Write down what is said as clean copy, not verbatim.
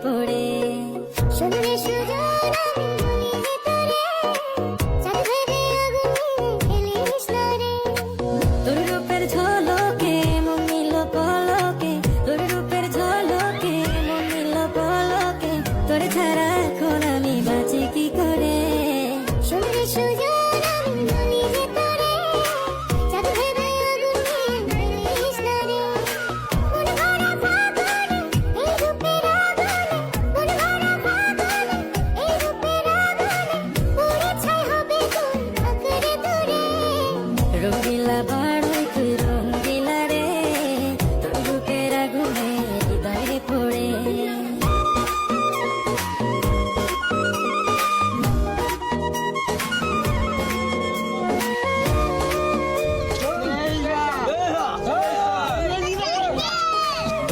পড়ে। শুনলে সুজন আমি বলি যে তোরে, চাঁদ ভেবে আগুনে খেলিস না রে। তোর রূপের ঝলকে মন নিল পলকে, তোর রূপের ঝলকে মন নিল পলকে, তোর ছাড়া এখন আমি বাঁচি কি করে। শুনলে সুজন আমি বলি যে তোরে, চাঁদ ভেবে আগুনে খেলিস না রে। মন ভরা ফাগুনে এই রূপের আগুনে, মন ভরা ফাগুনে এই রূপের আগুনে, পুড়ে ছাই হবে তোর আঁকড়ে ধরে। রঙ্গিলা বাড়ই তুই রঙ্গিলা রে, তোর বুকের আগুনে হৃদয়ে পড়ে।